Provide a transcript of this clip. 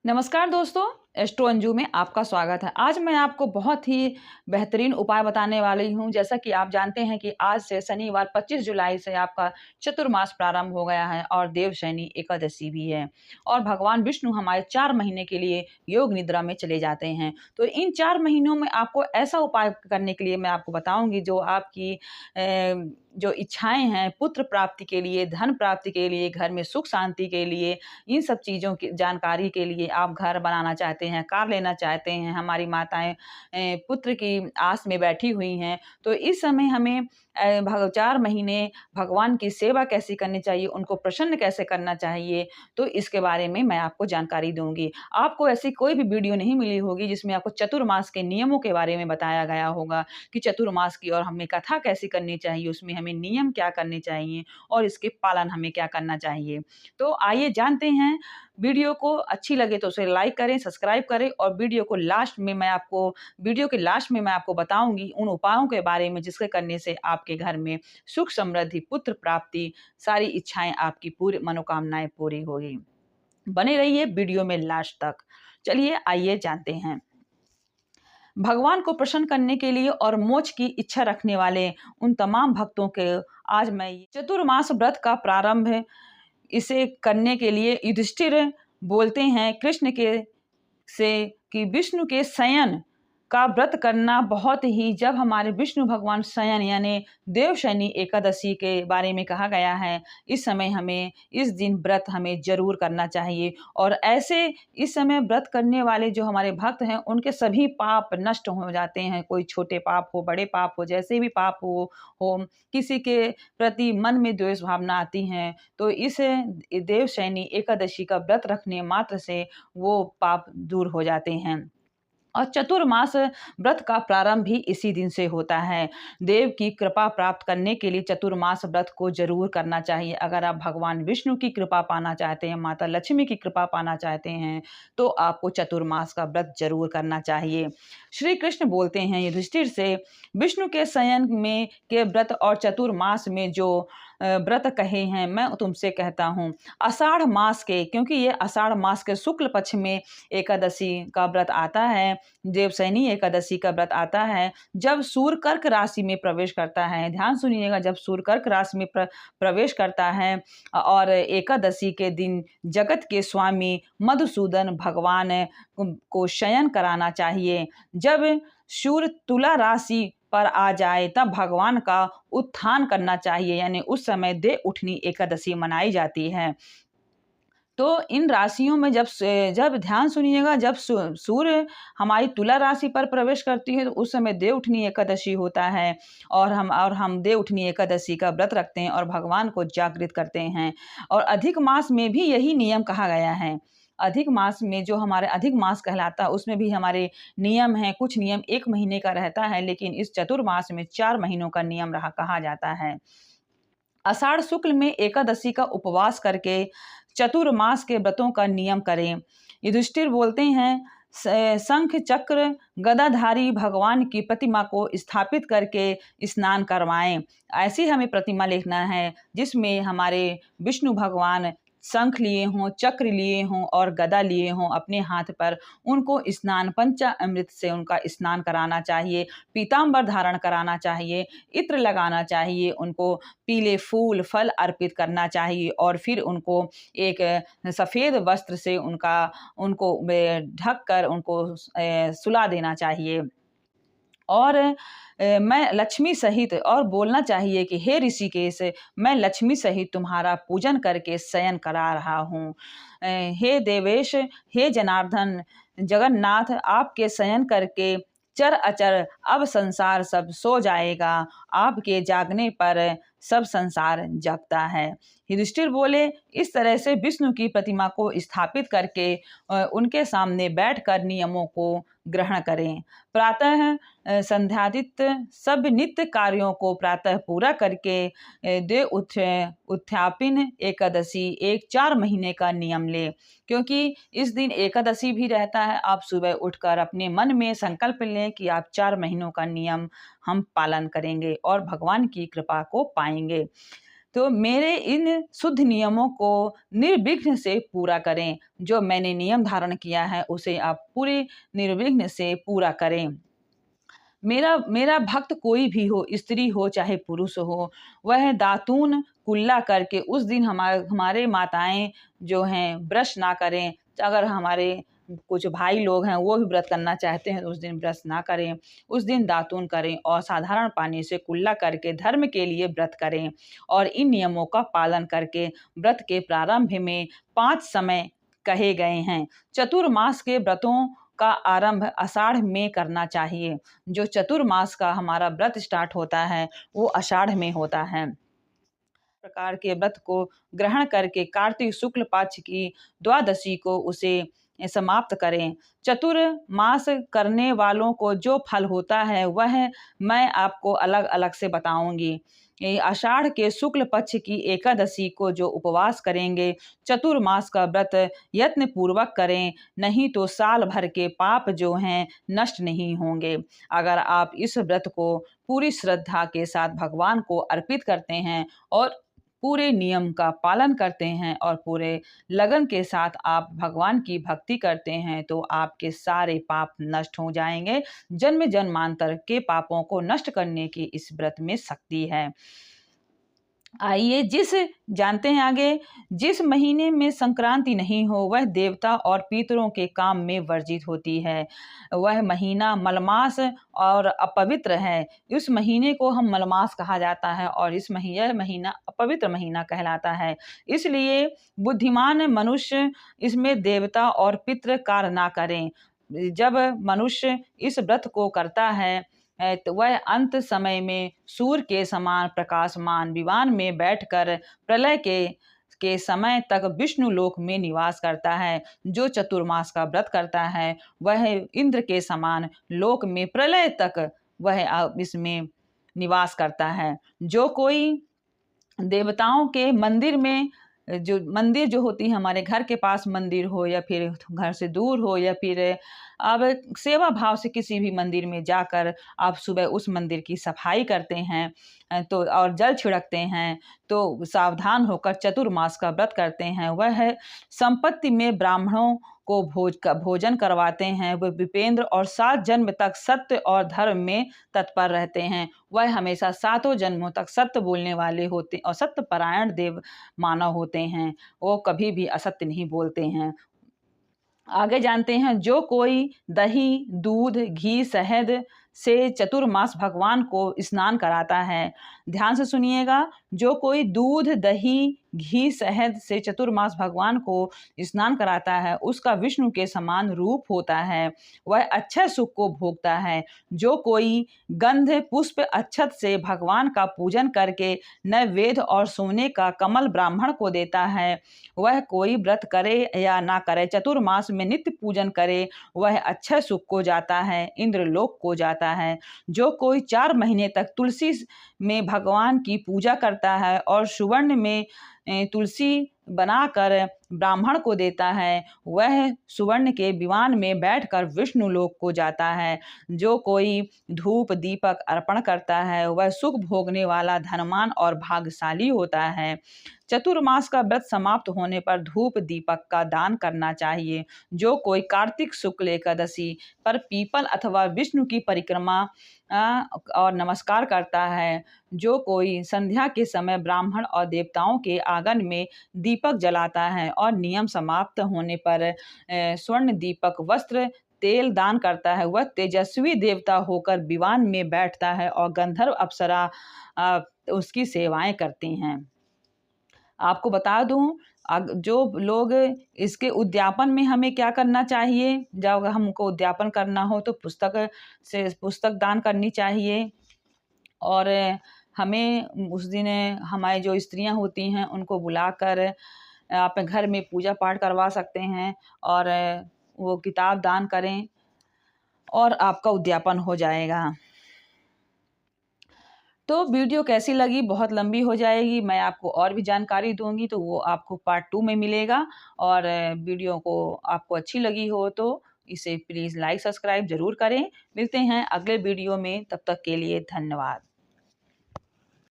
नमस्कार दोस्तों, एस्ट्रो अंजू में आपका स्वागत है। आज मैं आपको बहुत ही बेहतरीन उपाय बताने वाली हूँ। जैसा कि आप जानते हैं कि आज से शनिवार 25 जुलाई से आपका चतुर्मास प्रारंभ हो गया है और देवशयनी एकादशी भी है। और भगवान विष्णु हमारे 4 महीने के लिए योग निद्रा में चले जाते हैं। तो इन 4 महीनों में आपको ऐसा उपाय करने के लिए मैं आपको बताऊँगी जो आपकी जो इच्छाएँ हैं, पुत्र प्राप्ति के लिए, धन प्राप्ति के लिए, घर में सुख शांति के लिए, इन सब चीज़ों की जानकारी के लिए आप घर बनाना चाहते हैं, कार लेना चाहते हैं, हमारी माताएँ पुत्र की आस में बैठी हुई हैं, तो इस समय हमें 4 महीने भगवान की सेवा कैसे करनी चाहिए, उनको प्रसन्न कैसे करना चाहिए, तो इसके बारे में मैं आपको जानकारी दूँगी। आपको ऐसी कोई भी वीडियो नहीं मिली होगी जिसमें आपको चतुर्मास के नियमों के बारे में बताया गया होगा कि चतुर्मास की और हमें कथा कैसे करनी चाहिए, उसमें हमें नियम क्या करने चाहिए और इसके पालन हमें क्या करना चाहिए। तो आइए जानते हैं। वीडियो को अच्छी लगे तो उसे लाइक करें, सब्सक्राइब करें और वीडियो के लास्ट में मैं आपको बताऊँगी उन उपायों के बारे में जिसके करने से आपके घर में सुख समृद्धि, पुत्र प्राप्ति, सारी इच्छाएँ आपकी पूरी मनोकामनाएँ पूरी होगी। बने रहिए वीडियो में लास्ट तक। चलिए आइए जानते हैं। भगवान को प्रसन्न करने के लिए और मोक्ष की इच्छा रखने वाले उन तमाम भक्तों के आज मैं चतुर्मास व्रत का प्रारंभ है। इसे करने के लिए युधिष्ठिर बोलते हैं कृष्ण के से कि विष्णु के शयन का व्रत करना बहुत ही जब हमारे विष्णु भगवान शयन यानी देवशयनी एकादशी के बारे में कहा गया है, इस समय हमें इस दिन व्रत हमें ज़रूर करना चाहिए और ऐसे इस समय व्रत करने वाले जो हमारे भक्त हैं, उनके सभी पाप नष्ट हो जाते हैं। कोई छोटे पाप हो, बड़े पाप हो, जैसे भी पाप हो, किसी के प्रति मन में द्वेष भावना आती है, तो इस देवशयनी एकादशी का व्रत रखने मात्र से वो पाप दूर हो जाते हैं। और चतुर्मास व्रत का प्रारंभ भी इसी दिन से होता है। देव की कृपा प्राप्त करने के लिए चतुर्मास व्रत को जरूर करना चाहिए। अगर आप भगवान विष्णु की कृपा पाना चाहते हैं, माता लक्ष्मी की कृपा पाना चाहते हैं, तो आपको चतुर्मास का व्रत जरूर करना चाहिए। श्री कृष्ण बोलते हैं युधिष्ठिर से, विष्णु के शयन में के व्रत और चतुर्मास में जो व्रत कहे हैं, मैं तुमसे कहता हूँ आषाढ़ मास के, क्योंकि ये आषाढ़ मास के शुक्ल पक्ष में एकादशी का व्रत आता है, देवशयनी एकादशी का व्रत आता है, जब सूर्य कर्क राशि में प्रवेश करता है। ध्यान सुनिएगा, जब सूर्य कर्क राशि में प्रवेश करता है और एकादशी के दिन जगत के स्वामी मधुसूदन भगवान को शयन कराना चाहिए। जब सूर्य तुला राशि पर आ जाए तब भगवान का उत्थान करना चाहिए, यानी उस समय दे उठनी एकादशी मनाई जाती है। तो इन राशियों में जब ध्यान सुनिएगा, जब सूर्य हमारी तुला राशि पर प्रवेश करती है तो उस समय देवउठनी एकादशी होता है और हम देवउठनी एकादशी का व्रत रखते हैं और भगवान को जागृत करते हैं। और अधिक मास में भी यही नियम कहा गया है। अधिक मास में जो हमारे अधिक मास कहलाता है उसमें भी हमारे नियम हैं। कुछ नियम 1 महीने का रहता है, लेकिन इस चतुर्मास में 4 महीनों का नियम रहा कहा जाता है। आषाढ़ शुक्ल में एकादशी का उपवास करके चतुर्मास के व्रतों का नियम करें। युधिष्ठिर बोलते हैं शंख चक्र गदाधारी भगवान की प्रतिमा को स्थापित करके स्नान करवाएं। ऐसी हमें प्रतिमा लिखना है जिसमें हमारे विष्णु भगवान शंख लिए हों, चक्र लिए हों और गदा लिए हों अपने हाथ पर। उनको स्नान पंचामृत से उनका स्नान कराना चाहिए, पीताम्बर धारण कराना चाहिए, इत्र लगाना चाहिए, उनको पीले फूल फल अर्पित करना चाहिए और फिर उनको एक सफ़ेद वस्त्र से उनको ढक कर उनको सुला देना चाहिए। और मैं लक्ष्मी सहित और बोलना चाहिए कि हे ऋषिकेश, मैं लक्ष्मी सहित तुम्हारा पूजन करके शयन करा रहा हूँ। हे देवेश, हे जनार्दन, जगन्नाथ, आपके शयन करके चर अचर अब संसार सब सो जाएगा, आपके जागने पर सब संसार जगता है। युधिष्ठिर बोले, इस तरह से विष्णु की प्रतिमा को स्थापित करके उनके सामने बैठकर नियमों को ग्रहण करें। प्रातः संध्यादित सब नित्य कार्यों को प्रातः पूरा करके दे उत्थापिन एकादशी एक 4 महीने का नियम ले, क्योंकि इस दिन एकादशी भी रहता है। आप सुबह उठकर अपने मन में संकल्प लें कि आप 4 महीनों का नियम हम पालन करेंगे और भगवान की कृपा को पाएंगे। तो मेरे इन शुद्ध नियमों को निर्विघ्न से पूरा करें। जो मैंने नियम धारण किया है उसे आप पूरे निर्विघ्न से पूरा करें। मेरा मेरा भक्त कोई भी हो, स्त्री हो चाहे पुरुष हो, वह दातून कुल्ला करके उस दिन हमारे माताएं जो हैं ब्रश ना करें। अगर हमारे कुछ भाई लोग हैं वो भी व्रत करना चाहते हैं तो उस दिन ब्रश ना करें, उस दिन दातून करें और साधारण पानी से कुल्ला करके धर्म के लिए व्रत करें। और इन नियमों का पालन करके व्रत के प्रारंभ में 5 समय कहे गए हैं। चतुर्मास के व्रतों का आरंभ आषाढ़ में करना चाहिए। जो चतुर्मास का हमारा व्रत स्टार्ट होता है वो आषाढ़ में होता है। प्रकार के व्रत को ग्रहण करके कार्तिक शुक्ल पक्ष की द्वादशी को उसे समाप्त करें। चतुर्मास करने वालों को जो फल होता है वह मैं आपको अलग अलग से बताऊंगी। आषाढ़ के शुक्ल पक्ष की एकादशी को जो उपवास करेंगे, चतुर्मास का व्रत यत्न पूर्वक करें, नहीं तो साल भर के पाप जो हैं नष्ट नहीं होंगे। अगर आप इस व्रत को पूरी श्रद्धा के साथ भगवान को अर्पित करते हैं और पूरे नियम का पालन करते हैं और पूरे लगन के साथ आप भगवान की भक्ति करते हैं तो आपके सारे पाप नष्ट हो जाएंगे। जन्म जन्मांतर के पापों को नष्ट करने की इस व्रत में शक्ति है। आइए जानते हैं आगे। जिस महीने में संक्रांति नहीं हो वह देवता और पितरों के काम में वर्जित होती है। वह महीना मलमास और अपवित्र है। इस महीने को हम मलमास कहा जाता है और यह महीना अपवित्र महीना कहलाता है। इसलिए बुद्धिमान मनुष्य इसमें देवता और पितृ कार्य ना करें। जब मनुष्य इस व्रत को करता है तो वह अंत समय में सूर्य के समान प्रकाशमान विमान में बैठकर प्रलय के समय तक विष्णु लोक में निवास करता है। जो चतुर्मास का व्रत करता है वह इंद्र के समान लोक में प्रलय तक वह इसमें निवास करता है। जो कोई देवताओं के मंदिर में जो होती है, हमारे घर के पास मंदिर हो या फिर घर से दूर हो या फिर अब सेवा भाव से किसी भी मंदिर में जाकर आप सुबह उस मंदिर की सफाई करते हैं तो और जल छिड़कते हैं तो सावधान होकर चतुर्मास का व्रत करते हैं। वह संपत्ति में ब्राह्मणों को भोजन करवाते हैं। वह विपेंद्र और 7 जन्म तक सत्य और धर्म में तत्पर रहते हैं। वह हमेशा 7 जन्मों तक सत्य बोलने वाले होते और सत्य परायण देव मानव होते हैं। वो कभी भी असत्य नहीं बोलते हैं। आगे जानते हैं। जो कोई दही दूध घी शहद से चतुर्मास भगवान को स्नान कराता है, ध्यान से सुनिएगा, जो कोई दूध दही घी शहद से चतुर्मास भगवान को स्नान कराता है उसका विष्णु के समान रूप होता है। वह अक्षय सुख को भोगता है। जो कोई गंध पुष्प अक्षत से भगवान का पूजन करके नैवेद्य और सोने का कमल ब्राह्मण को देता है, वह कोई व्रत करे या ना करे, चतुर्मास में नित्य पूजन करे, वह अक्षय सुख को जाता है, इंद्रलोक को जाता है। जो कोई 4 महीने तक तुलसी में भगवान की पूजा करता है और सुवर्ण में तुलसी बनाकर ब्राह्मण को देता है, वह सुवर्ण के विमान में बैठकर विष्णु लोक को जाता है। जो कोई धूप दीपक अर्पण करता है वह सुख भोगने वाला धनवान और भाग्यशाली होता है। चतुर्मास का व्रत समाप्त होने पर धूप दीपक का दान करना चाहिए। जो कोई कार्तिक शुक्ल एकादशी पर पीपल अथवा विष्णु की परिक्रमा और नमस्कार करता है, जो कोई संध्या के समय ब्राह्मण और देवताओं के आंगन में दीपक जलाता है और नियम समाप्त होने पर स्वर्ण दीपक वस्त्र तेल दान करता है, वह तेजस्वी देवता होकर विमान में बैठता है और गंधर्व अप्सरा उसकी सेवाएं करती हैं। आपको बता दूं, जो लोग इसके उद्यापन में हमें क्या करना चाहिए, जब हमको उद्यापन करना हो तो पुस्तक दान करनी चाहिए। और हमें उस दिन हमारी जो स्त्रियां होती हैं उनको बुलाकर अपने घर में पूजा पाठ करवा सकते हैं और वो किताब दान करें और आपका उद्यापन हो जाएगा। तो वीडियो कैसी लगी, बहुत लंबी हो जाएगी, मैं आपको और भी जानकारी दूंगी तो वो आपको पार्ट 2 में मिलेगा। और वीडियो को आपको अच्छी लगी हो तो इसे प्लीज़ लाइक सब्सक्राइब ज़रूर करें। मिलते हैं अगले वीडियो में, तब तक के लिए धन्यवाद।